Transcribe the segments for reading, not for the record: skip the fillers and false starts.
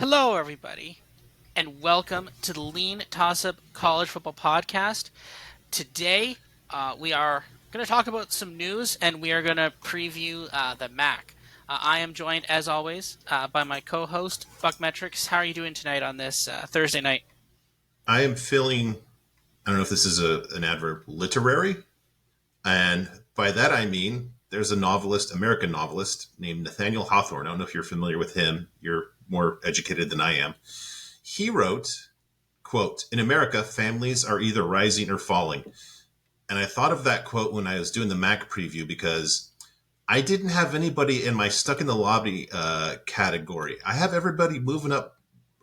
Hello, everybody, and welcome to the LeanTossup College Football Podcast. Today, we are going to talk about some news, and we are going to preview the MAC. I am joined, as always, by my co-host, BuckMetrics. How are you doing tonight on this Thursday night? I am feeling, I don't know if this is an adverb, literary. And by that I mean there's a novelist, American novelist named Nathaniel Hawthorne. I don't know if you're familiar with him. You're more educated than I am. He wrote, quote, "In America, families are either rising or falling." And I thought of that quote when I was doing the Mac preview because I didn't have anybody in my stuck in the lobby category. I have everybody moving up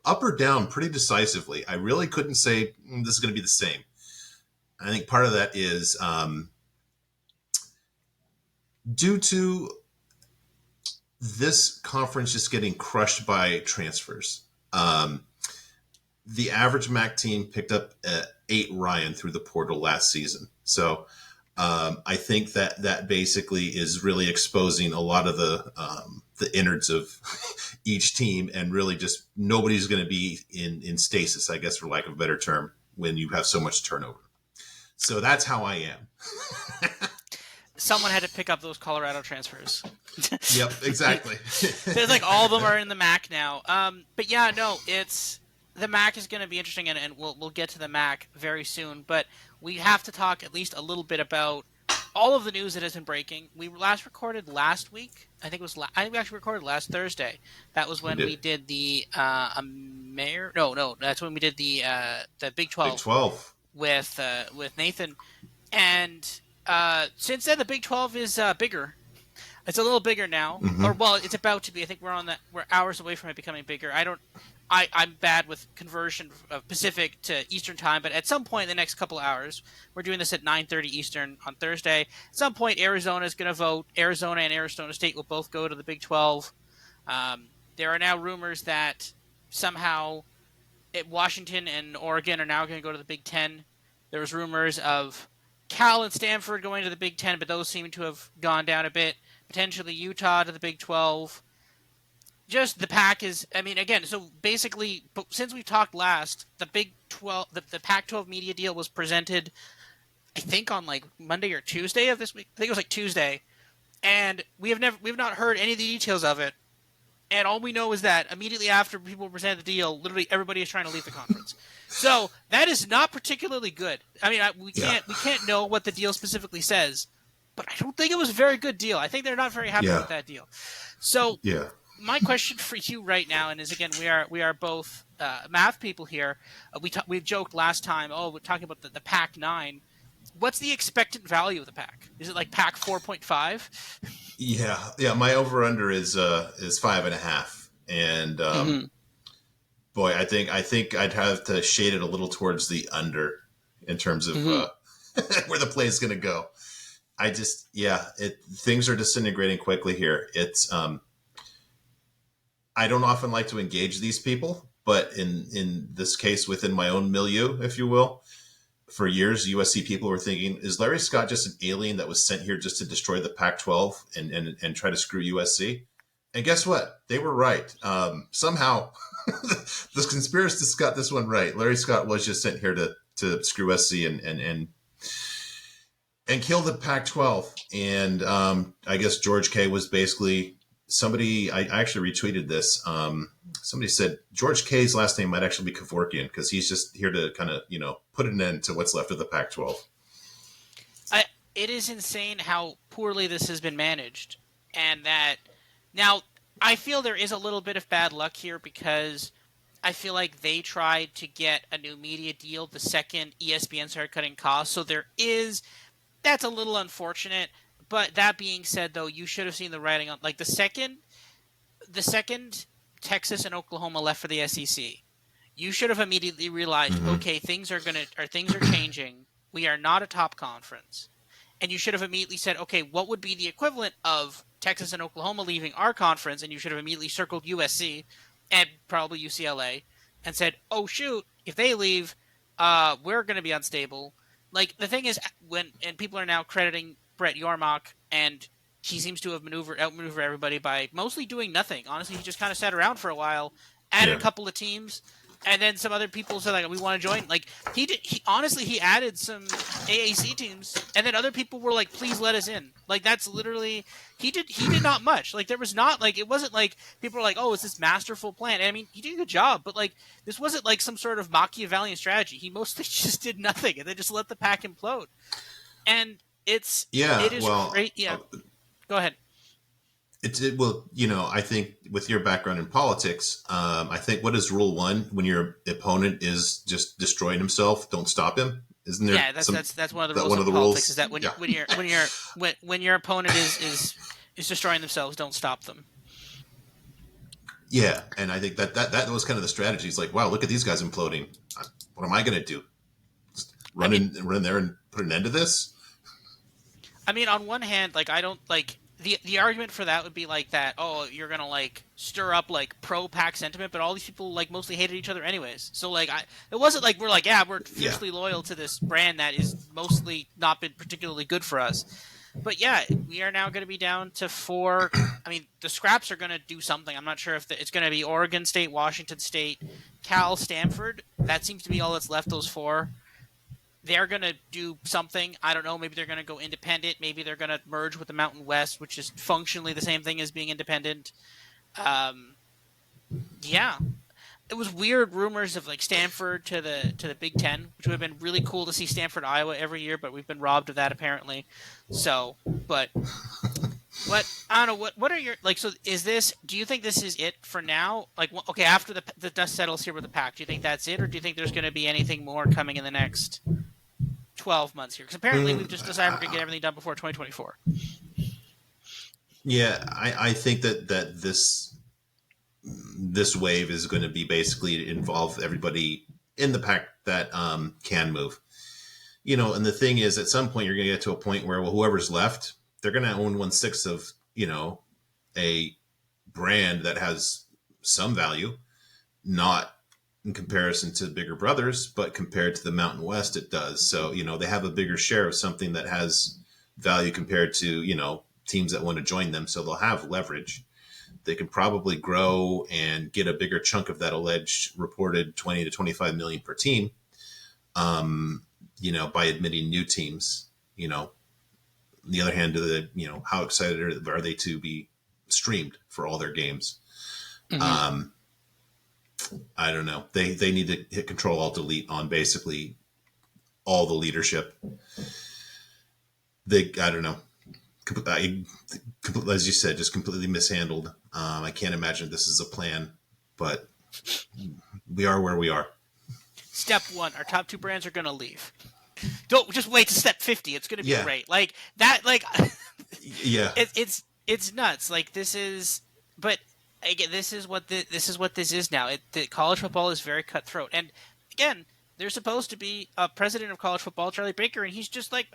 or down pretty decisively. I really couldn't say this is going to be the same. I think part of that is due to this conference just getting crushed by transfers. The average MAC team picked up 8 Ryan through the portal last season. So I think that basically is really exposing a lot of the innards of each team, and really just nobody's going to be in stasis, I guess, for lack of a better term, when you have so much turnover. So that's how I am. Someone had to pick up those Colorado transfers. Yep, exactly. There's like all of them are in the MAC now. But yeah, no, it's the MAC is going to be interesting, and we'll get to the MAC very soon. But we have to talk at least a little bit about all of the news that has been breaking. We last recorded last week. I think it was. I think we actually recorded last Thursday. That was when we did the mayor. No, that's when we did the Big 12. Big 12 with Nathan, and since then the Big 12 is bigger. It's a little bigger now, or well, it's about to be. I think we're hours away from it becoming bigger. I'm bad with conversion of Pacific to Eastern time, but at some point in the next couple of hours, we're doing this at 9:30 Eastern on Thursday. At some point, Arizona is going to vote. Arizona and Arizona State will both go to the Big 12. There are now rumors that somehow Washington and Oregon are now going to go to the Big 10. There was rumors of Cal and Stanford going to the Big 10, but those seem to have gone down a bit. Potentially Utah to the Big 12. Just the Pac is, I mean, again, so basically, since we talked last, the Big 12, the Pac-12 media deal was presented, I think, on like Monday or Tuesday of this week. I think it was like Tuesday, and we've not heard any of the details of it. And all we know is that immediately after people presented the deal, literally everybody is trying to leave the conference. So that is not particularly good. I mean, we can't know what the deal specifically says, but I don't think it was a very good deal. I think they're not very happy with that deal. So my question for you right now, and is again, we are both math people here. We joked last time. Oh, we're talking about the Pac 9. What's the expected value of the Pac? Is it like Pac 4.5? Yeah. My over under is 5.5, and boy, I think I'd have to shade it a little towards the under in terms of where the play is going to go. Things are disintegrating quickly here. It's I don't often like to engage these people, but in this case, within my own milieu, if you will, for years, USC people were thinking, is Larry Scott just an alien that was sent here just to destroy the Pac-12 and try to screw USC? And guess what? They were right. Somehow, the conspiracists got this one right. Larry Scott was just sent here to screw SC and kill the Pac-12. And I guess George K was basically somebody. I actually retweeted this. Somebody said George K's last name might actually be Kevorkian because he's just here to kind of, put an end to what's left of the Pac-12. It is insane how poorly this has been managed. And that now I feel there is a little bit of bad luck here because I feel like they tried to get a new media deal the second ESPN started cutting costs. So that's a little unfortunate. But that being said, though, you should have seen the writing on like the second Texas and Oklahoma left for the SEC. You should have immediately realized, okay, things are changing. We are not a top conference. And you should have immediately said, okay, what would be the equivalent of Texas and Oklahoma leaving our conference? And you should have immediately circled USC and probably UCLA and said, oh, shoot, if they leave, we're going to be unstable. Like, the thing is, and people are now crediting Brett Yormark, and he seems to have outmaneuvered everybody by mostly doing nothing. Honestly, he just kind of sat around for a while added a Yeah. couple of teams, and then some other people said like we want to join. Like he honestly he added some AAC teams, and then other people were like, please let us in. Like that's literally he did not much. Like there was not like it wasn't like people were like, oh, it's this masterful plan. And I mean, he did a good job, but like this wasn't like some sort of Machiavellian strategy. He mostly just did nothing, and then just let the pack implode. And it Yeah. is Well, great. Yeah, go ahead. well, I think with your background in politics, I think what is rule one when your opponent is just destroying himself, don't stop him. Isn't there Yeah, that's one of the that rules one of of the politics is rules? that Yeah. when your opponent is destroying themselves, don't stop them. Yeah. And I think that was kind of the strategy. It's like, wow, look at these guys imploding. What am I going to do? I mean, Run there and put an end to this? on one hand, like I don't like the argument for that would be like that. Oh, you're gonna like stir up like pro pack sentiment, but all these people like mostly hated each other anyways. So like it wasn't like we're like yeah we're Yeah. fiercely loyal to this brand that is mostly not been particularly good for us. But yeah, we are now going to be down to 4. I mean, the scraps are going to do something. I'm not sure if it's going to be Oregon State, Washington State, Cal, Stanford. That seems to be all that's left. Those 4. They're going to do something. I don't know. Maybe they're going to go independent. Maybe they're going to merge with the Mountain West, which is functionally the same thing as being independent. Um, yeah, it was weird rumors of like Stanford to the Big Ten, which would have been really cool to see Stanford Iowa every year, but we've been robbed of that apparently. So, but what I don't know. What are your like? So, is this? Do you think this is it for now? Like, okay, after the dust settles here with the pack, do you think that's it, or do you think there's going to be anything more coming in the next 12 months here? Because apparently we've just decided we're going to get everything done before 2024. Yeah. I think that this wave is going to be basically involve everybody in the pack that can move. And the thing is, at some point, you're going to get to a point where, well, whoever's left, they're going to own 1/6 of, a brand that has some value, not in comparison to bigger brothers, but compared to the Mountain West, it does. So, they have a bigger share of something that has value compared to, teams that want to join them. So they'll have leverage. They can probably grow and get a bigger chunk of that alleged reported 20 to 25 million per team. By admitting new teams, on the other hand, how excited are they to be streamed for all their games? Mm-hmm. I don't know. They need to hit Control Alt Delete on basically all the leadership. I don't know. As you said, just completely mishandled. I can't imagine this is a plan, but we are where we are. Step 1: our top 2 brands are going to leave. Don't just wait to step 50. It's going to be great. Like that. Like yeah, it's nuts. Like this is, but again, this is what this is now. The college football is very cutthroat, and again, there's supposed to be a president of college football, Charlie Baker, and he's just like,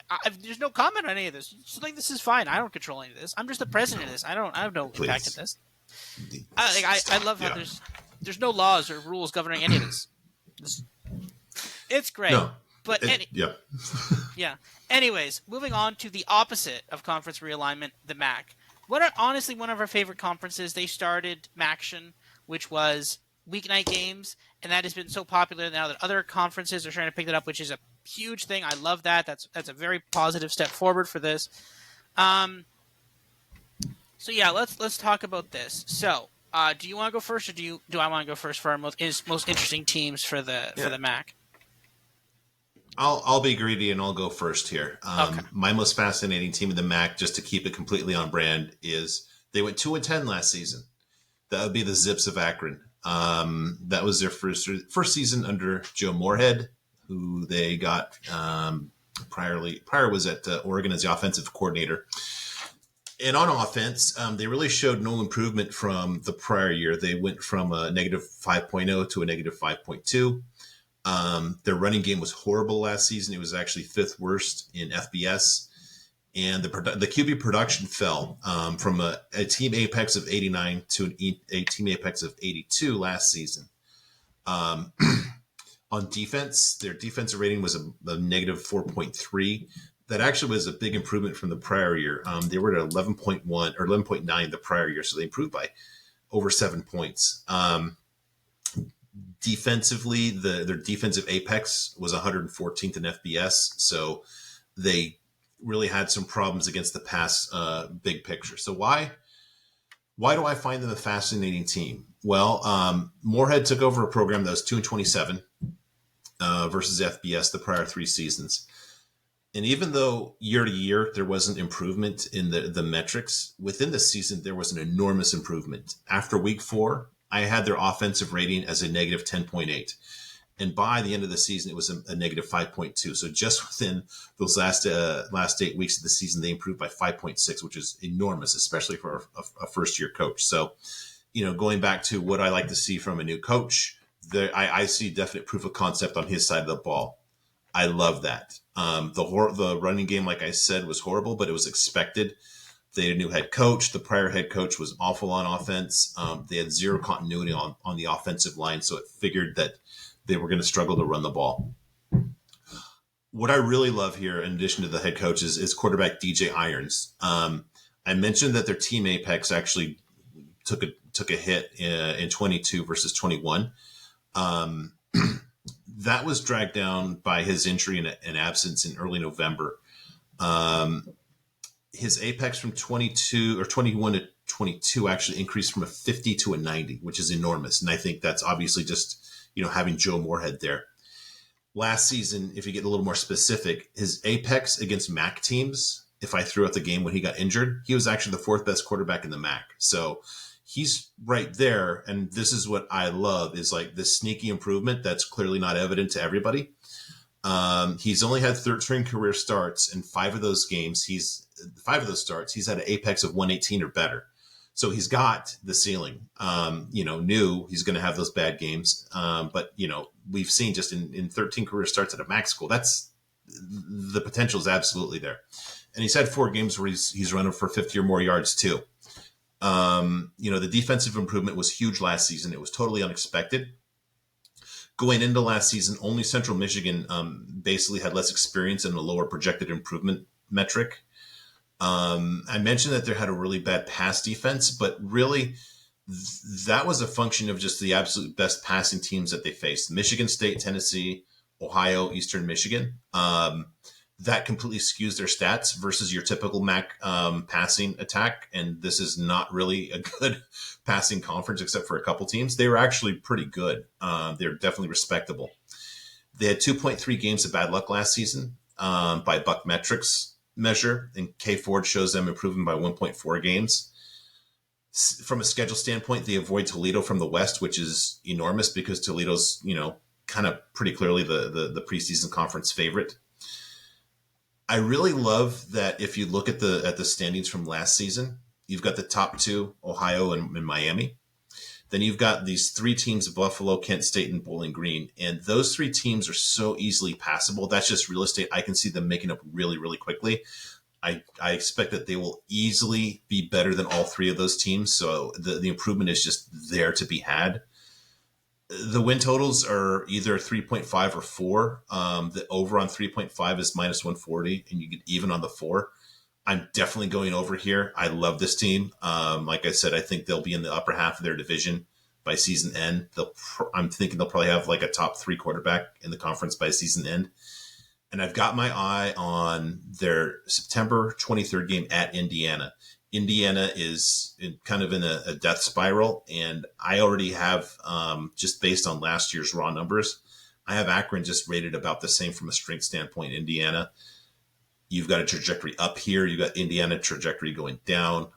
there's no comment on any of this. Just like this is fine. I don't control any of this. I'm just the president of this. I have no impact in this. I love how there's no laws or rules governing any of this. It's great. No. But yeah. Anyways, moving on to the opposite of conference realignment, the MAC. What are honestly one of our favorite conferences? They started MACtion, which was weeknight games, and that has been so popular now that other conferences are trying to pick that up, which is a huge thing. I love that. That's a very positive step forward for this. So yeah, let's talk about this. So, do you want to go first, or do I want to go first for our most interesting teams for the MAC? I'll be greedy and I'll go first here. Okay. My most fascinating team in the MAC, just to keep it completely on brand, is they went 2-10 last season. That would be the Zips of Akron. That was their first season under Joe Moorhead, who they got prior was at Oregon as the offensive coordinator. And on offense, they really showed no improvement from the prior year. They went from a negative 5.0 to a negative 5.2. Their running game was horrible last season. It was actually 5th worst in FBS. And the QB production fell from a team apex of 89 to a team apex of 82 last season. On defense, their defensive rating was a negative 4.3. That actually was a big improvement from the prior year. They were at 11.1 or 11.9 the prior year, so they improved by over 7 points. defensively, their defensive apex was 114th in FBS, so they really had some problems against the pass, big picture. So why do I find them a fascinating team? Well, Moorhead took over a program that was 2-27 versus FBS the prior 3 seasons. And even though year to year there wasn't improvement in the metrics, within the season there was an enormous improvement. After week 4, I had their offensive rating as a negative 10.8. And by the end of the season, it was a negative 5.2. So just within those last 8 weeks of the season, they improved by 5.6, which is enormous, especially for a first-year coach. So, going back to what I like to see from a new coach, I see definite proof of concept on his side of the ball. I love that. The running game, like I said, was horrible, but it was expected. They had a new head coach. The prior head coach was awful on offense. They had zero continuity on the offensive line, so it figured that they were going to struggle to run the ball. What I really love here, in addition to the head coach, is quarterback DJ Irons. I mentioned that their team apex actually took a hit in 22 versus 21. That was dragged down by his injury and absence in early November. His apex from 22 or 21 to 22 actually increased from a 50 to a 90, which is enormous. And I think that's obviously just, having Joe Moorhead there. Last season, if you get a little more specific, his apex against MAC teams, if I threw out the game when he got injured, he was actually the 4th best quarterback in the MAC. So he's right there. And this is what I love, is like this sneaky improvement that's clearly not evident to everybody. He's only had 13 career starts, and 5 of those starts, he's had an apex of 118 or better. So he's got the ceiling. Knew he's going to have those bad games. But we've seen just in 13 career starts at a MAC school, that's the potential is absolutely there. And he's had 4 games where he's running for 50 or more yards too. The defensive improvement was huge last season. It was totally unexpected. Going into last season, only Central Michigan basically had less experience and a lower projected improvement metric. I mentioned that they had a really bad pass defense, but really that was a function of just the absolute best passing teams that they faced. Michigan State, Tennessee, Ohio, Eastern Michigan. That completely skews their stats versus your typical MAC passing attack. And this is not really a good passing conference except for a couple teams. They were actually pretty good. They're definitely respectable. They had 2.3 games of bad luck last season by BuckMetrics measure, and K Ford shows them improving by 1.4 games. From a schedule standpoint, they avoid Toledo from the West, which is enormous because Toledo's, kind of pretty clearly the preseason conference favorite. I really love that if you look at the standings from last season, you've got the top 2, Ohio and Miami. Then you've got these 3 teams, Buffalo, Kent State, and Bowling Green. And those 3 teams are so easily passable. That's just real estate. I can see them making up really, really quickly. I expect that they will easily be better than all 3 of those teams. So the improvement is just there to be had. The win totals are either 3.5 or 4. The over on 3.5 is minus 140, and you get even on the 4. I'm definitely going over here. I love this team. Like I said, I think they'll be in the upper half of their division by season end. I'm thinking they'll probably have like a top 3 quarterback in the conference by season end. And I've got my eye on their September 23rd game at Indiana. Indiana is kind of in a death spiral, and I already have, just based on last year's raw numbers, I have Akron just rated about the same from a strength standpoint. Indiana, you've got a trajectory up here. You've got Indiana trajectory going down.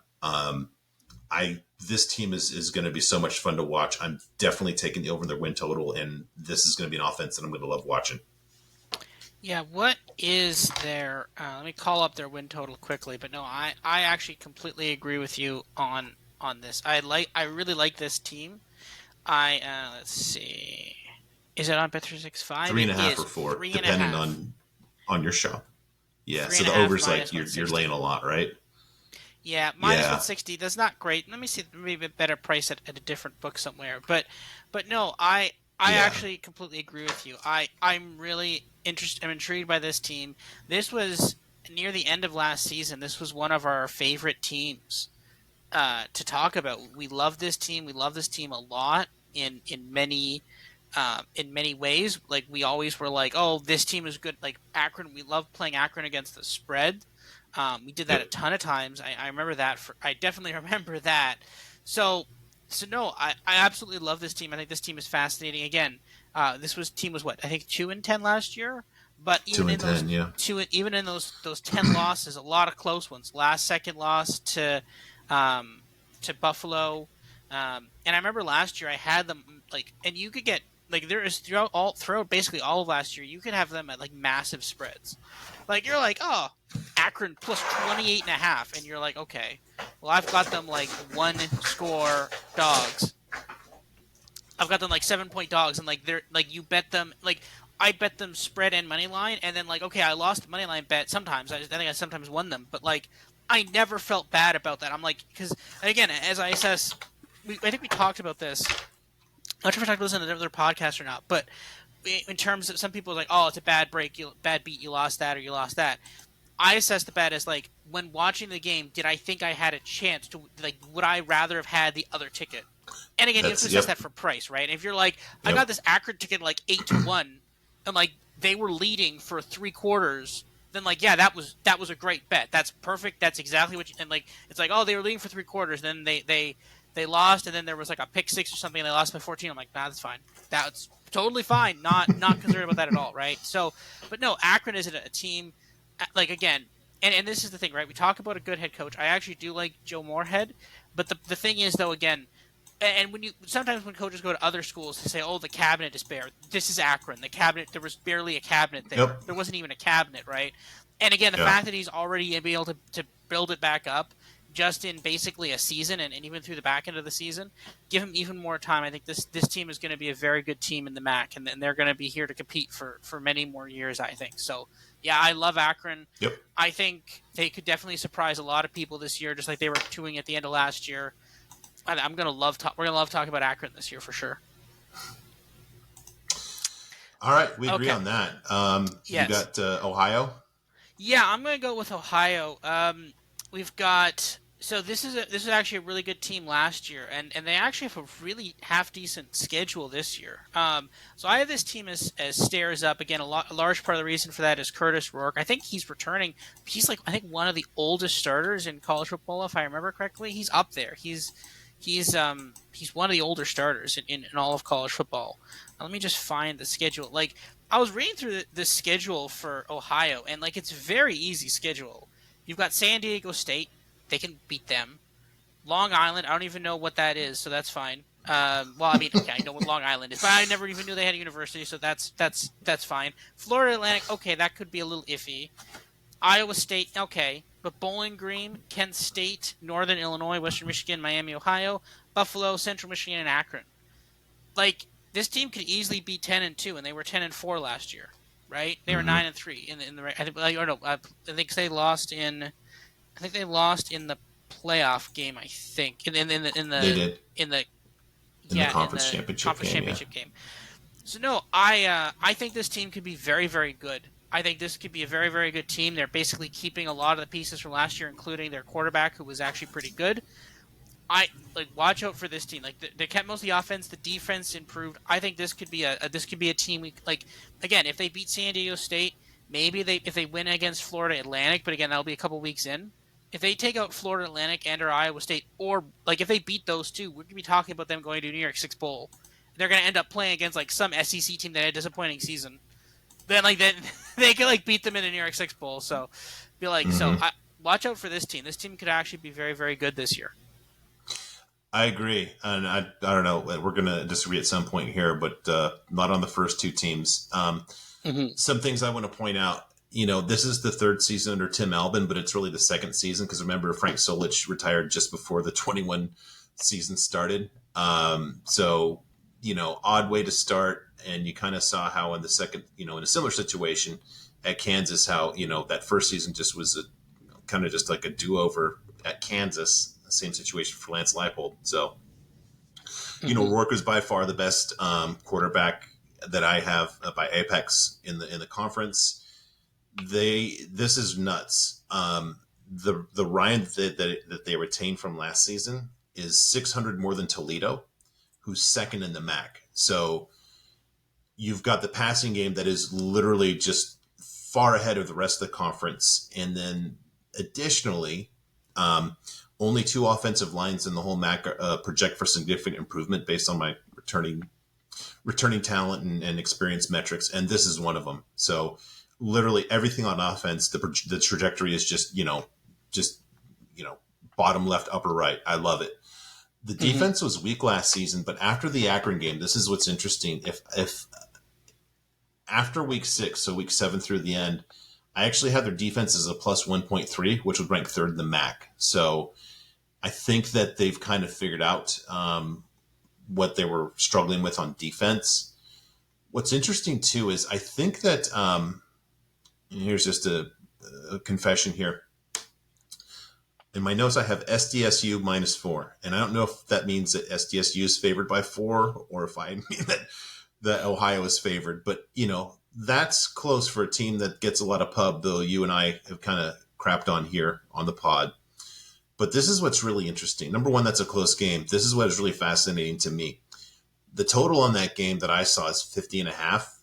This team is going to be so much fun to watch. I'm definitely taking the over their win total, and this is going to be an offense that I'm going to love watching. Yeah, what is their? Let me call up their win total quickly. But no, I actually completely agree with you on this. I really like this team. Let's see, is it on Bet365? 3.5 or 4, depending on your shop. Yeah, so the over's like you're laying a lot, right? Yeah, minus 160. That's not great. Let me see, maybe a better price at a different book somewhere. But no, I actually completely agree with you. I'm really interested. I'm intrigued by this team. This was near the end of last season. This was one of our favorite teams to talk about. We love this team. We love this team a lot in many in many ways. Like we always were like, oh, this team is good. Like Akron, we love playing Akron against the spread. We did that a Yep. ton of times. I remember that. I definitely remember that. So so no, I absolutely love this team. I think this team is fascinating. Again, team was what I think 2-10 last year. But Two even and in those ten. Yeah. even in those 10 losses, a lot of close ones. Last second loss um, to Buffalo, and I remember last year I had them like, and you could get like there is throughout basically all of last year, you could have them at like massive spreads. Like you're like, oh, Akron plus 28.5, and you're like, okay, well I've got them like one score dogs. I've got them like 7-point dogs, and like they're like you bet them like I bet them spread and money line, and then like okay, I lost the money line bet sometimes. I think I sometimes won them, but like I never felt bad about that. I'm like because again, as I assess, I think we talked about this. I'm not sure if I talked about this in another podcast or not, but in terms of some people are like, oh, it's a bad break, bad beat, you lost that or you lost that. I assess the bet as like when watching the game, did I think I had a chance to like? Would I rather have had the other ticket? And again, you have to That's assess yep. that for price, right? If you're like, I got Yep. this Akron ticket like 8-1, and like they were leading for 3 quarters, then like yeah, that was a great bet. That's perfect. That's exactly what you and like it's like oh they were leading for 3 quarters, then they lost, and then there was like a pick six or something, and they lost by 14. I'm like, nah, that's fine. That's totally fine. Not concerned about that at all, right? So, but no, Akron is a team like again, and this is the thing, right? We talk about a good head coach. I actually do like Joe Moorhead, but the thing is though, again, and when you sometimes when coaches go to other schools they say, "Oh, the cabinet is bare." This is Akron. The cabinet there was barely a cabinet there. Yep. There wasn't even a cabinet, right? And again, the Yeah. fact that he's already been able to build it back up just in basically a season and even through the back end of the season, give him even more time. I think this team is going to be a very good team in the MAC, and they're going to be here to compete for many more years, I think. So, yeah, I love Akron. Yep. I think they could definitely surprise a lot of people this year, just like they were doing at the end of last year. I'm gonna love. We're gonna love talking about Akron this year for sure. All right, we agree Okay. on that. You Yes. got Ohio. Yeah, I'm gonna go with Ohio. We've got so this is actually a really good team last year, and they actually have a really half decent schedule this year. So I have this team as stairs up again. A large part of the reason for that is Curtis Rourke. I think he's returning. He's like I think one of the oldest starters in college football, if I remember correctly. He's up there. He's one of the older starters in all of college football. Let me just find the schedule. Like I was reading through the schedule for Ohio, and like it's very easy schedule. You've got San Diego State; they can beat them. Long Island, I don't even know what that is, so that's fine. Well, I mean, okay, I know what Long Island is, but I never even knew they had a university, so that's fine. Florida Atlantic, okay, that could be a little iffy. Iowa State, okay, but Bowling Green, Kent State, Northern Illinois, Western Michigan, Miami, Ohio, Buffalo, Central Michigan, and Akron. Like this team could easily be 10-2, and they were 10-4 last year, right? They were Mm-hmm. 9-3 in the. I think, or no, I think they lost in. I think they lost in the playoff game. I think in They did in the in the yeah in conference the championship conference game. Yeah. championship game. So no, I think this team could be very very good. I think this could be a very very good team. They're basically keeping a lot of the pieces from last year, including their quarterback, who was actually pretty good. I like watch out for this team. Like they kept most of the offense, the defense improved. I think this could be a team we like. Again, if they beat San Diego State, maybe if they win against Florida Atlantic, but again that'll be a couple weeks in. If they take out Florida Atlantic and or Iowa State, or like if they beat those two, we're gonna be talking about them going to New York Six Bowl. They're gonna end up playing against like some SEC team that had a disappointing season. Then they could like beat them in the New York Six Bowl. So be like Mm-hmm. watch out for this team. This team could actually be very very good this year. I agree, and I don't know. We're gonna disagree at some point here, but not on the first two teams. Mm-hmm. Some things I want to point out. This is the third season under Tim Albin, but it's really the second season because remember Frank Solich retired just before the 21 season started. So odd way to start, and you kind of saw how in the second, in a similar situation at Kansas, how that first season just was kind of just like a do over at Kansas. Same situation for Lance Leipold. So, Mm-hmm. Rourke is by far the best quarterback that I have by Apex in the conference. This is nuts. The Ryan that they retained from last season is 600 more than Toledo, who's second in the MAC. So you've got the passing game that is literally just far ahead of the rest of the conference. And then additionally, only 2 offensive lines in the whole MAC project for significant improvement based on my returning talent and experience metrics. And this is one of them. So literally everything on offense, the trajectory is just, bottom left, upper right. I love it. The defense was weak last season, but after the Akron game, this is what's interesting. If after week 6, so week 7 through the end, I actually had their defense as a plus 1.3, which would rank 3rd in the MAC. So I think that they've kind of figured out what they were struggling with on defense. What's interesting too is I think that, and here's just a confession here. In my notes, I have SDSU -4, and I don't know if that means that SDSU is favored by 4 or if I mean that Ohio is favored. But, that's close for a team that gets a lot of pub, though you and I have kind of crapped on here on the pod. But this is what's really interesting. Number one, that's a close game. This is what is really fascinating to me. The total on that game that I saw is 50.5,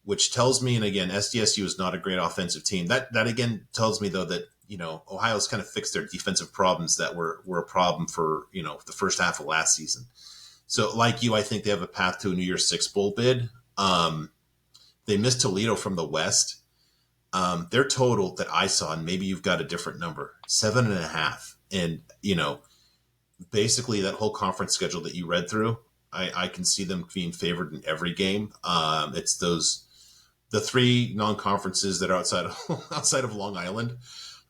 which tells me, and again, SDSU is not a great offensive team. That again tells me, though, that Ohio's kind of fixed their defensive problems that were a problem for, the first half of last season. So like you, I think they have a path to a New Year's Six bowl bid. They missed Toledo from the West. Their total that I saw, and maybe you've got a different number, 7.5. And, basically that whole conference schedule that you read through, I can see them being favored in every game. It's the 3 non-conferences that are outside of Long Island.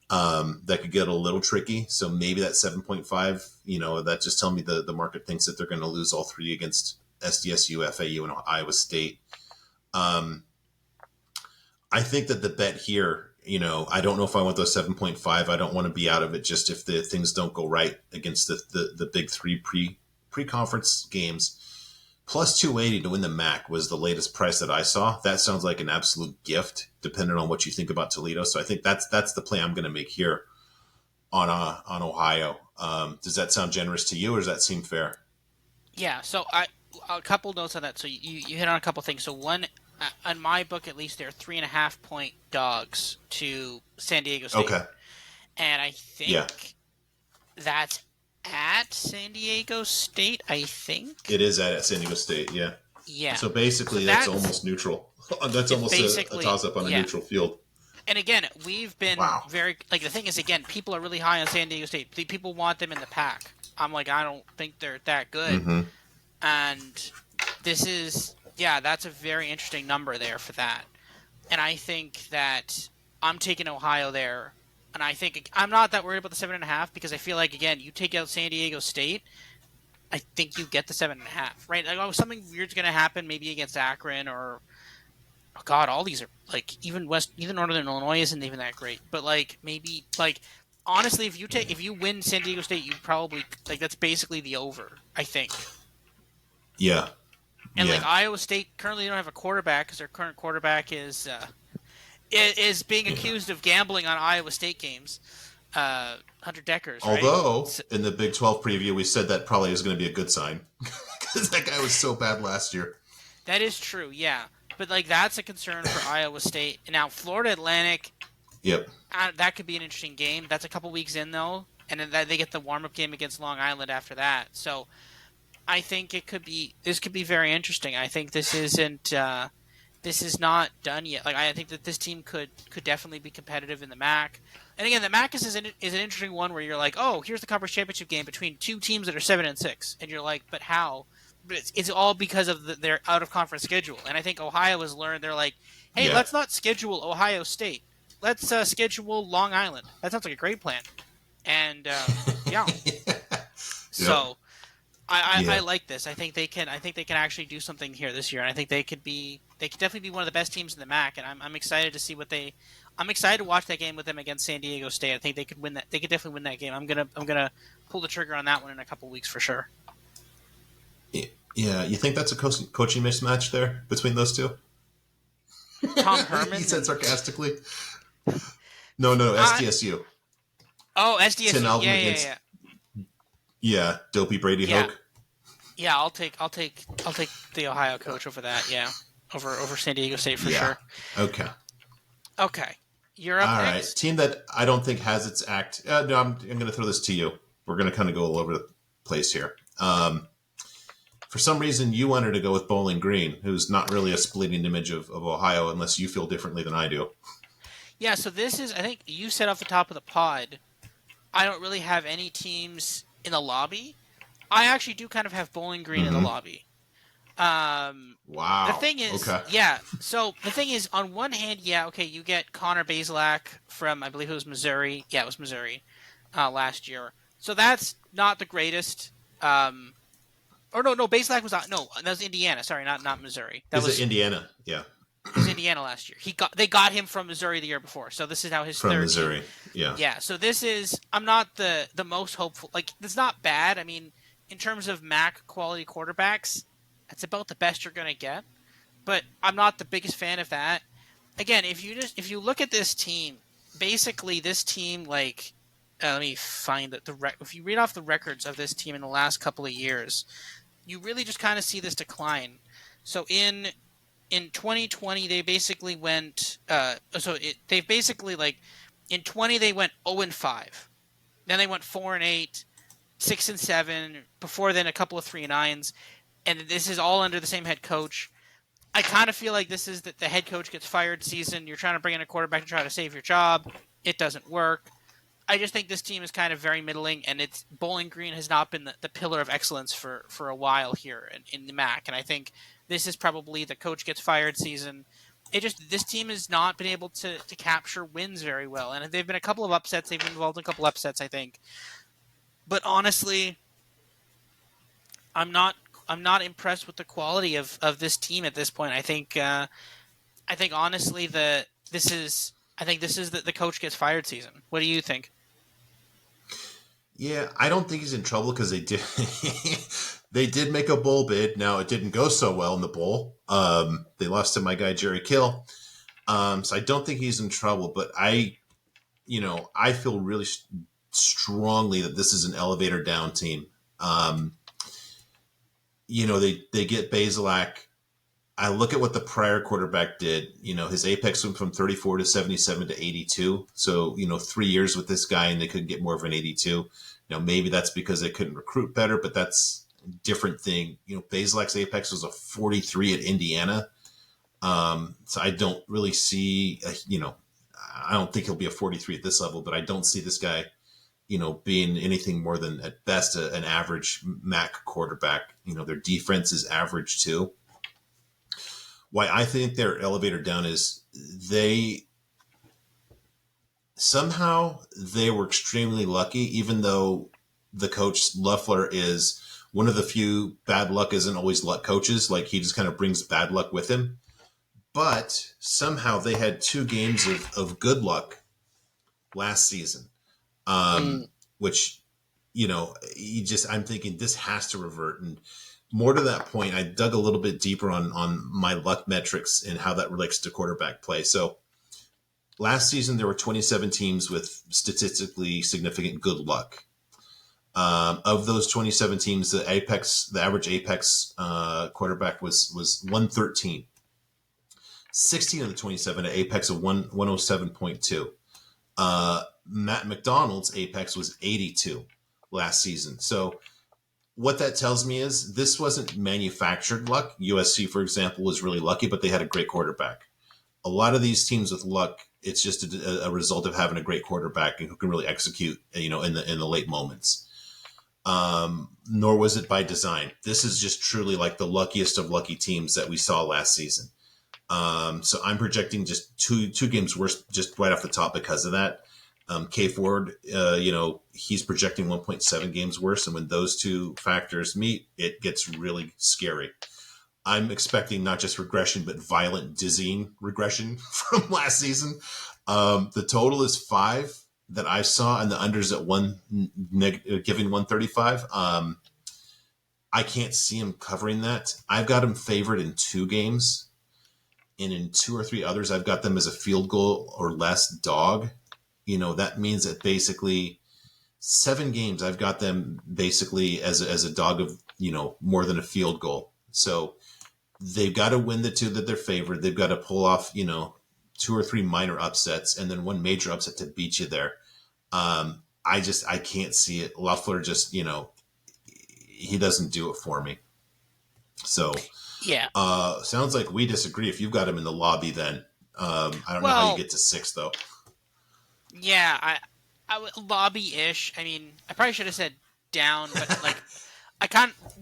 That could get a little tricky. So maybe that 7.5, that just tells me the market thinks that they're going to lose all 3 against SDSU, FAU, and Iowa State. I think that the bet here, I don't know if I want those 7.5. I don't want to be out of it just if the things don't go right against the big 3 pre-conference games. Plus 280 to win the MAC was the latest price that I saw. That sounds like an absolute gift, depending on what you think about Toledo. So I think that's the play I'm going to make here on Ohio. Does that sound generous to you, or does that seem fair? Yeah. So a couple notes on that. So you hit on a couple things. So one, on my book at least, they're 3.5 point dogs to San Diego State. Okay. And I think that's at San Diego State, I think. It is at San Diego State, yeah. Yeah. So basically, that's almost neutral. That's almost a toss-up on a neutral field. And again, we've been very... Like, the thing is, again, people are really high on San Diego State. People want them in the pack. I'm like, I don't think they're that good. Mm-hmm. And this is... Yeah, that's a very interesting number there for that. And I think that I'm taking Ohio there. And I think I'm not that worried about the 7.5 because I feel like, again, you take out San Diego State, I think you get the 7.5, right? Like, something weird's going to happen, maybe against Akron or, oh God, all these are like even Northern Illinois isn't even that great. But like maybe like honestly, if you win San Diego State, you probably like that's basically the over, I think. Yeah. And like Iowa State currently don't have a quarterback because their current quarterback is being accused of gambling on Iowa State games. Hunter Deckers, right? Although, in the Big 12 preview, we said that probably is going to be a good sign. Because that guy was so bad last year. That is true, yeah. But, like, that's a concern for Iowa State. And now, Florida Atlantic, yep, that could be an interesting game. That's a couple weeks in, though. And then they get the warm-up game against Long Island after that. So, I think this could be very interesting. I think this is not done yet. Like I think that this team could definitely be competitive in the MAC. And again, the MAC is an interesting one where you're like, oh, here's the conference championship game between 2 teams that are 7-6, and you're like, but how? But it's all because of their out of conference schedule. And I think Ohio has learned. They're like, hey, let's not schedule Ohio State. Let's schedule Long Island. That sounds like a great plan. And yeah, so. I like this. I think they can actually do something here this year, and I think they could definitely be one of the best teams in the MAC. And I'm excited to see I'm excited to watch that game with them against San Diego State. I think they could win that. They could definitely win that game. I'm gonna pull the trigger on that one in a couple weeks for sure. Yeah, you think that's a coaching mismatch there between those two? Tom Herman. He said sarcastically. No, SDSU. SDSU. Tim Alvin Yeah, dopey Brady Hoke. Yeah, I'll take the Ohio coach over that. Yeah. over San Diego State for Yeah. sure. Okay. Okay, you're up All right. next. Team that I don't think has its act. No, I'm going to throw this to you. We're going to kind of go all over the place here. For some reason, you wanted to go with Bowling Green, who's not really a splitting image of Ohio, unless you feel differently than I do. Yeah, so this is I think you said off the top of the pod. I don't really have any teams in the lobby. I actually do kind of have Bowling Green in the Mm-hmm. lobby. Um, the Wow. thing is, Okay. yeah. So the thing is, on one hand, yeah, okay, you get Connor Bazelak from I believe it was Missouri. Yeah, it was Missouri last year. So that's not the greatest. Or no, Bazelak was no, that was Indiana. Sorry, not Missouri. That Is it was Indiana? Yeah. it was Indiana last year. They got him from Missouri the year before. So this is now his From third team. Missouri. Yeah. Yeah. So this is I'm not the most hopeful. Like it's not bad. I mean, in terms of MAC quality quarterbacks, that's about the best you're gonna get. But I'm not the biggest fan of that. Again, if you look at this team, basically this team like let me find if you read off the records of this team in the last couple of years, you really just kind of see this decline. So in 2020 they basically went they basically like in 20 they went 0 and 5. Then they went 4 and 8, 6 and 7, before then a couple of 3 and 9s, and this is all under the same head coach. I kind of feel like this is that the head coach gets fired season. You're trying to bring in a quarterback to try to save your job. It doesn't work. I just think this team is kind of very middling, and it's Bowling Green has not been the pillar of excellence for a while here in the MAC. And I think this is probably the coach gets fired season. This team has not been able to capture wins very well, and they've been a couple of upsets. They've been involved in a couple upsets, I think. But honestly, I'm not impressed with the quality of this team at this point. I think honestly this is the coach gets fired season. What do you think? Yeah, I don't think he's in trouble because they did they did make a bowl bid. Now it didn't go so well in the bowl. They lost to my guy Jerry Kill. So I don't think he's in trouble. But I feel really strongly that this is an elevator down team. They get Bazelak. I look at what the prior quarterback did. His apex went from 34 to 77 to 82. So, 3 years with this guy and they couldn't get more of an 82. Maybe that's because they couldn't recruit better, but that's a different thing. Bazelak's apex was a 43 at Indiana. So I don't really see, I don't think he'll be a 43 at this level, but I don't see this guy, being anything more than at best an average MAC quarterback. Their defense is average too. Why I think their elevator down is they were extremely lucky, even though the coach Loeffler is one of the few bad luck isn't always luck coaches. Like he just kind of brings bad luck with him. But somehow they had 2 games of good luck last season, which, I'm thinking this has to revert. And more to that point, I dug a little bit deeper on my luck metrics and how that relates to quarterback play. So last season, there were 27 teams with statistically significant good luck. Of those 27 teams, the average apex quarterback was 113. 16 of the 27 at apex of 107.2. Matt McDonald's apex was 82 last season. So what that tells me is this wasn't manufactured luck. USC, for example, was really lucky, but they had a great quarterback. A lot of these teams with luck, it's just a result of having a great quarterback and who can really execute, in the late moments. Nor was it by design. This is just truly like the luckiest of lucky teams that we saw last season. So I'm projecting just two games worse just right off the top because of that. K Ford, he's projecting 1.7 games worse. And when those two factors meet, it gets really scary. I'm expecting not just regression, but violent, dizzying regression from last season. The total is 5 that I saw, and the unders at giving 135. I can't see him covering that. I've got him favored in 2 games, and in 2 or 3 others, I've got them as a field goal or less dog. That means that basically 7 games, I've got them basically as a dog of, more than a field goal. So they've got to win the two that they're favored. They've got to pull off, two or three minor upsets and then one major upset to beat you there. I can't see it. Loeffler just, he doesn't do it for me. So, Yeah. sounds like we disagree. If you've got him in the lobby, then I don't know how you Well, get to 6 though. yeah, lobby-ish. I mean, I probably should have said down, but like,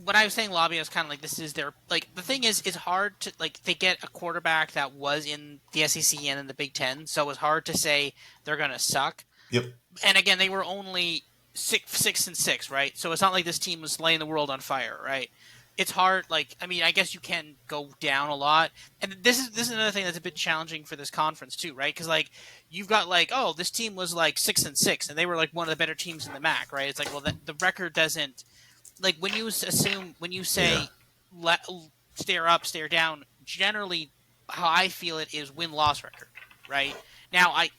when I was saying lobby, I was kind of like, this is their, like, the thing is, it's hard to, like, they get a quarterback that was in the SEC and in the Big Ten, so it's hard to say they're gonna suck. Yep. And again, they were only 6-6, right? So it's not like this team was laying the world on fire, right? It's hard. Like, I mean, I guess you can go down a lot, and this is another thing that's a bit challenging for this conference too, right? Because like you've got like, oh, this team was like 6-6, and they were like one of the better teams in the MAC, right? It's like, well, the record doesn't, like, when you say Yeah. stare up, stare down. Generally, how I feel it is win-loss record, right? Now I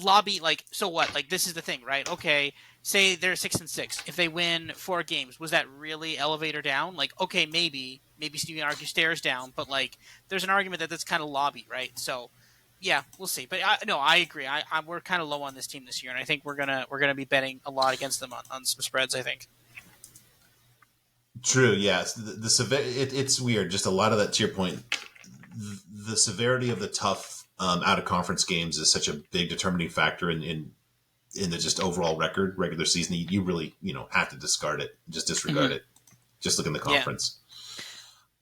lobby, like, so what? Like, this is the thing, right? Okay, say they're 6-6. If they win 4 games, was that really elevator down? Like, okay, maybe you can argue stairs down, but like, there's an argument that that's kind of lobby, right? So, yeah, we'll see. But no, I agree. We're kind of low on this team this year, and I think we're gonna be betting a lot against them on some spreads. I think. True. Yes. It's weird. Just a lot of that, to your point, the severity of the tough out of conference games is such a big determining factor in the just overall record regular season. You really, have to discard it, just disregard Mm-hmm. it. Just look in the Yeah. conference.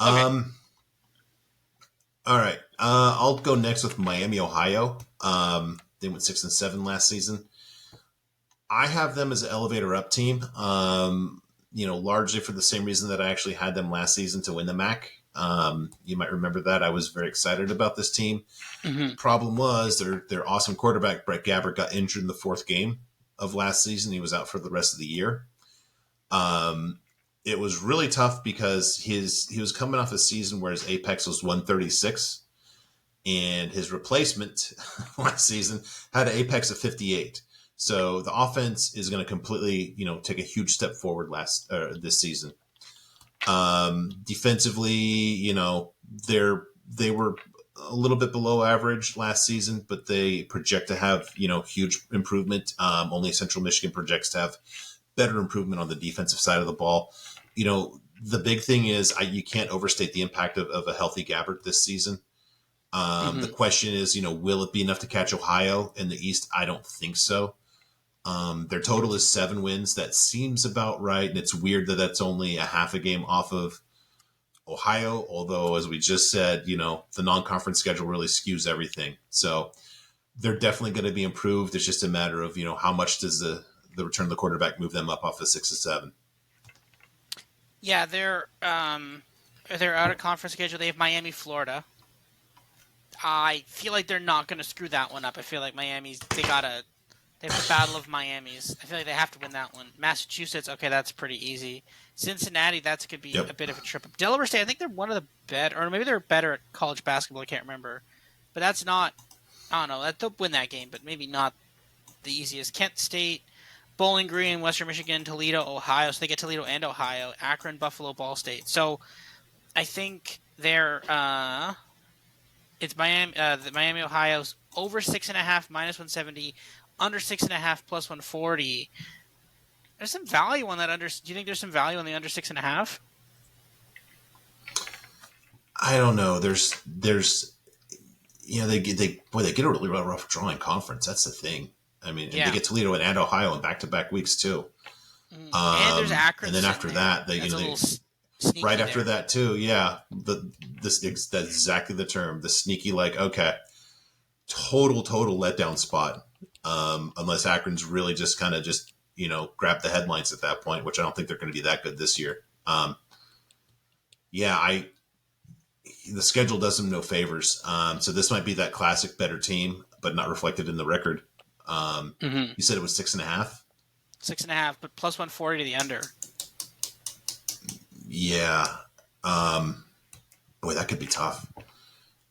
Okay. All right. I'll go next with Miami, Ohio. They went 6-7 last season. I have them as an elevator up team. Largely for the same reason that I actually had them last season to win the MAC. You might remember that I was very excited about this team. Mm-hmm. Problem was their awesome quarterback Brett Gabbert got injured in the 4th game of last season. He was out for the rest of the year. It was really tough because he was coming off a season where his apex was 136, and his replacement last season had an apex of 58. So the offense is going to completely, take a huge step forward this season. Defensively, they were a little bit below average last season, but they project to have, huge improvement. Only Central Michigan projects to have better improvement on the defensive side of the ball. The big thing is you can't overstate the impact of a healthy Gabbert this season. Mm-hmm. The question is, will it be enough to catch Ohio in the East? I don't think so. Their total is 7 wins. That seems about right. And it's weird that that's only a half a game off of Ohio. Although, as we just said, the non-conference schedule really skews everything. So they're definitely going to be improved. It's just a matter of, how much does the return of the quarterback move them up off of 6-7? Yeah, they're out of conference schedule. They have Miami, Florida. I feel like they're not going to screw that one up. I feel like they have the Battle of Miami's. I feel like they have to win that one. Massachusetts, okay, that's pretty easy. Cincinnati, that could be a bit of a trip up. Delaware State, I think they're one of the better, or maybe they're better at college basketball. I can't remember, but that's not. I don't know. They'll win that game, but maybe not the easiest. Kent State, Bowling Green, Western Michigan, Toledo, Ohio. So they get Toledo and Ohio. Akron, Buffalo, Ball State. So I think they're. It's Miami. The Miami, Ohio's over 6.5 minus 170, under 6.5 plus 140. There's some value on that under. Do you think there's some value on the under 6.5? I don't know. There's they get a really rough drawing conference. That's the thing. I mean, and they get Toledo and Ohio in back-to-back weeks too. And there's Akron. And then after that, right after that too. Yeah, that's exactly the term. The sneaky, like, okay, total letdown spot. Unless Akron's really just kind of grab the headlines at that point, which I don't think they're going to be that good this year. The schedule does them no favors. So this might be that classic better team, but not reflected in the record. You said it was 6.5? 6.5, but plus 140 to the under. Yeah. Boy, that could be tough.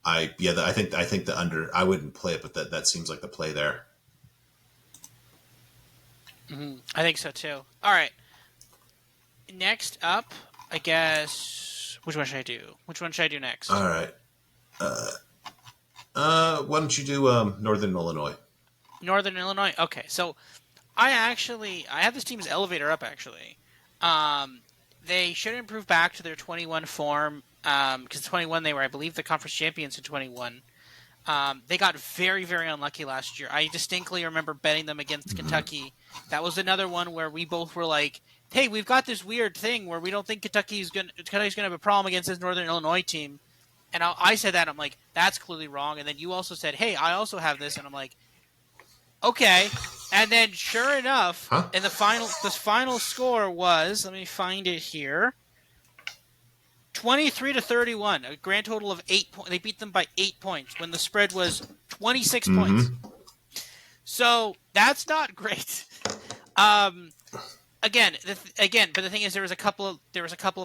I think the under. I wouldn't play it, but that seems like the play there. I think so too. All right. Next up, I guess Which one should I do? Which one should I do next? All right. Why don't you do Northern Illinois? Northern Illinois. Okay, so I have this team's elevator up actually. Um, they should improve back to their 21 form because 21 they were, I believe, the conference champions in 21. They got very, very unlucky last year. I distinctly remember betting them against Kentucky. That was another one where we both were like, "Hey, we've got this weird thing where we don't think Kentucky's gonna have a problem against this Northern Illinois team." And I said that, I'm like, "That's clearly wrong." And then you also said, "Hey, I also have this," and I'm like, "Okay." And then, sure enough, Huh? in the final score was, let me find it here. 23-31, a grand total of 8 points. They beat them by 8 points when the spread was 26 points. So that's not great. Again, but the thing is, there was a couple of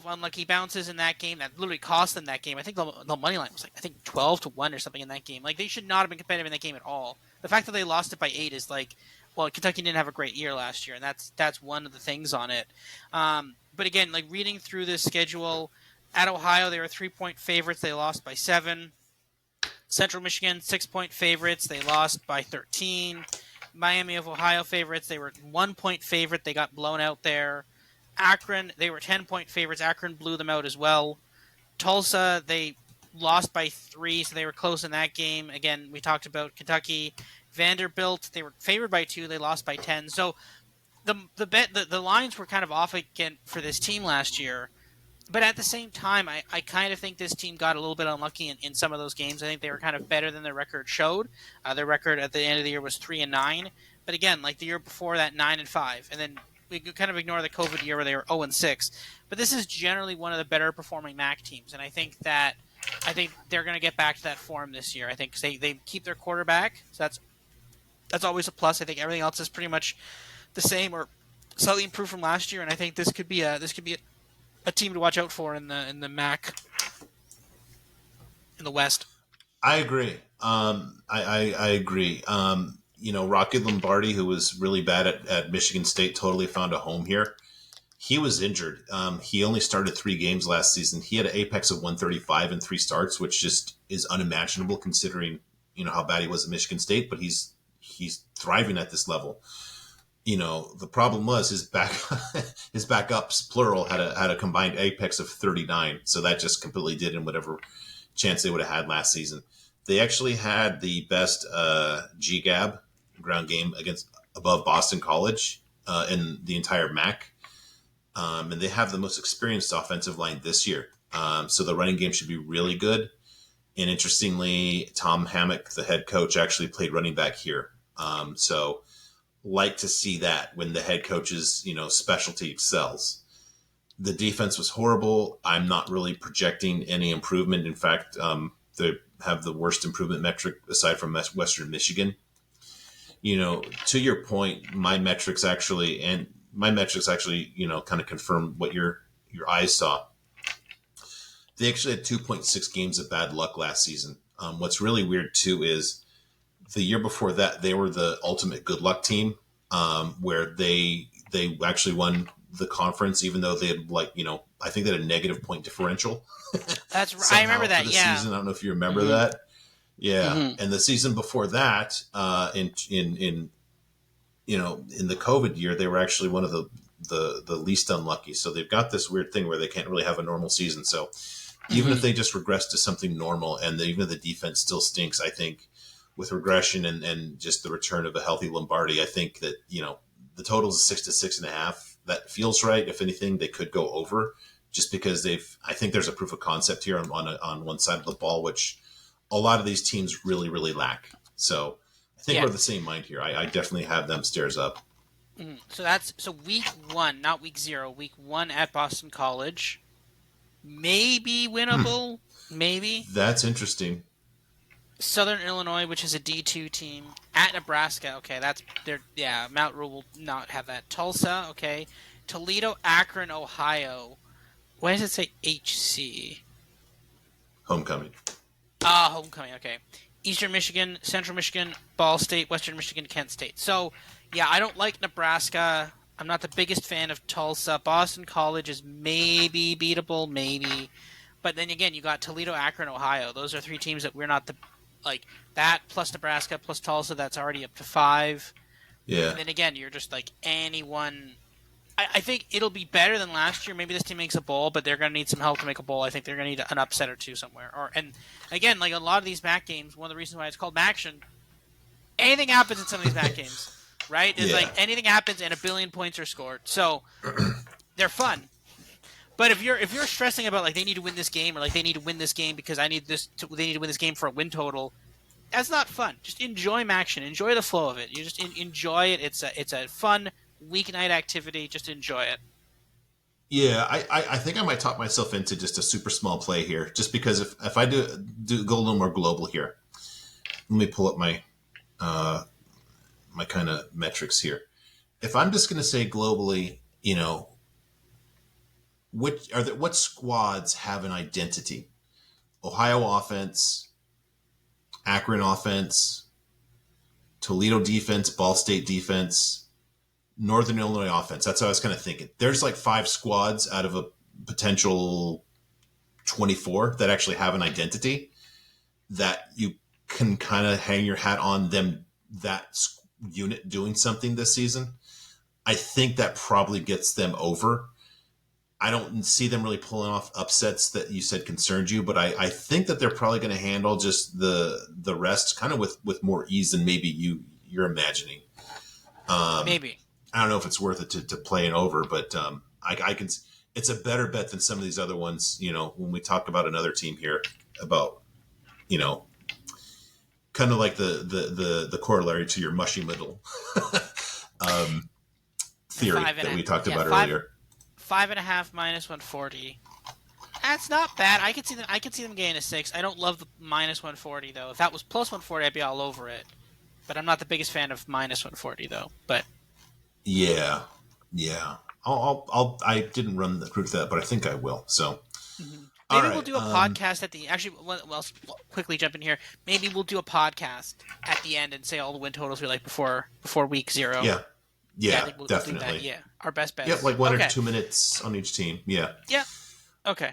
unlucky bounces in that game that literally cost them that game. I think the money line was like 12-1 or something in that game. Like, they should not have been competitive in that game at all. The fact that they lost it by 8 is like, well, Kentucky didn't have a great year last year, and that's one of the things on it. But again, like, reading through this schedule. At Ohio, they were 3-point favorites. They lost by 7. Central Michigan, 6-point favorites. They lost by 13. Miami of Ohio favorites. They were 1-point favorite. They got blown out there. Akron, they were 10-point favorites. Akron blew them out as well. Tulsa, they lost by 3, so they were close in that game. Again, we talked about Kentucky. Vanderbilt, they were favored by 2. They lost by 10. So the lines were kind of off again for this team last year. But at the same time, I kind of think this team got a little bit unlucky in some of those games. I think they were kind of better than their record showed. Their record at the end of the year was 3-9. But again, like the year before that, 9-5. And then we could kind of ignore the COVID year where they were 0-6. But this is generally one of the better performing MAC teams. And I think they're going to get back to that form this year. I think they keep their quarterback. So that's always a plus. I think everything else is pretty much the same or slightly improved from last year. And I think this could be a team to watch out for in the MAC in the West. I agree. I agree. Rocky Lombardi, who was really bad at Michigan State, totally found a home here. He was injured. He only started 3 games last season. He had an apex of 135 in 3 starts, which just is unimaginable considering how bad he was at Michigan State. But he's thriving at this level. The problem was his backups, plural, had a combined apex of 39. So that just completely did in whatever chance they would have had last season. They actually had the best GGAB ground game above Boston College in the entire MAC. And they have the most experienced offensive line this year. So the running game should be really good. And interestingly, Tom Hammock, the head coach, actually played running back here. So like to see that when the head coach's specialty excels. The defense was horrible. I'm not really projecting any improvement. In fact, they have the worst improvement metric aside from Western Michigan. To your point, my metrics actually kind of confirm what your eyes saw. They actually had 2.6 games of bad luck last season. What's really weird too is the year before that, they were the ultimate good luck team, where they actually won the conference, even though they had I think they had a negative point differential. That's right. I remember that. Yeah. Season. I don't know if you remember that. Yeah. Mm-hmm. And the season before that, in the COVID year, they were actually one of the least unlucky. So they've got this weird thing where they can't really have a normal season. So even if they just regress to something normal and even if the defense still stinks, I think with regression and just the return of a healthy Lombardi, I think that, the total is 6 to 6.5. That feels right. If anything, they could go over just because I think there's a proof of concept here on one side of the ball, which a lot of these teams really, really lack. So I think we're of the same mind here. I definitely have them stairs up. So week 1, not week 0, week 1 at Boston College. Maybe winnable. Maybe. That's interesting. Southern Illinois, which is a D2 team, at Nebraska. Okay, Mount Rule will not have that. Tulsa, okay. Toledo, Akron, Ohio. Why does it say HC? Homecoming. Homecoming, okay. Eastern Michigan, Central Michigan, Ball State, Western Michigan, Kent State. So, yeah, I don't like Nebraska. I'm not the biggest fan of Tulsa. Boston College is maybe beatable, maybe. But then again, you got Toledo, Akron, Ohio. Those are three teams that we're not like that plus Nebraska plus Tulsa. That's already up to 5. Yeah. And then again, you're just like anyone. I think it'll be better than last year. Maybe this team makes a bowl, but they're going to need some help to make a bowl. I think they're going to need an upset or two somewhere. And again, like a lot of these MAC games, one of the reasons why it's called MACtion, anything happens in some of these MAC games, right? It's like anything happens and a billion points are scored. So they're fun. But if you're stressing about like they need to win this game or like they need to win this game because they need to win this game for a win total, that's not fun. Just enjoy MACtion. Enjoy the flow of it. You just enjoy it. It's a fun weeknight activity. Just enjoy it. Yeah, I think I might talk myself into just a super small play here, just because if I do go a little more global here, let me pull up my my kind of metrics here. If I'm just going to say globally, what squads have an identity? Ohio offense, Akron offense, Toledo defense, Ball State defense, Northern Illinois offense. That's how I was kind of thinking. There's like 5 squads out of a potential 24 that actually have an identity that you can kind of hang your hat on them, that unit doing something this season. I think that probably gets them over. I don't see them really pulling off upsets that you said concerned you, but I think that they're probably going to handle just the rest kind of with more ease than maybe you're imagining. Maybe. I don't know if it's worth it to play it over, but I can. It's a better bet than some of these other ones. When we talk about another team here, about kind of like the corollary to your mushy middle theory that we talked about earlier. 5.5 minus 140. That's not bad. I could see them getting a 6. I don't love the minus 140 though. If that was plus 140, I'd be all over it. But I'm not the biggest fan of minus 140 though. But yeah. I didn't run the through that, but I think I will. So maybe we'll do a podcast at the. Actually, well, quickly jump in here. Maybe we'll do a podcast at the end and say all the win totals we like before week 0. Yeah, I think we'll definitely. do that. Yeah, our best bets. Yeah, like 1 or 2 minutes on each team. Yeah. Yeah. Okay.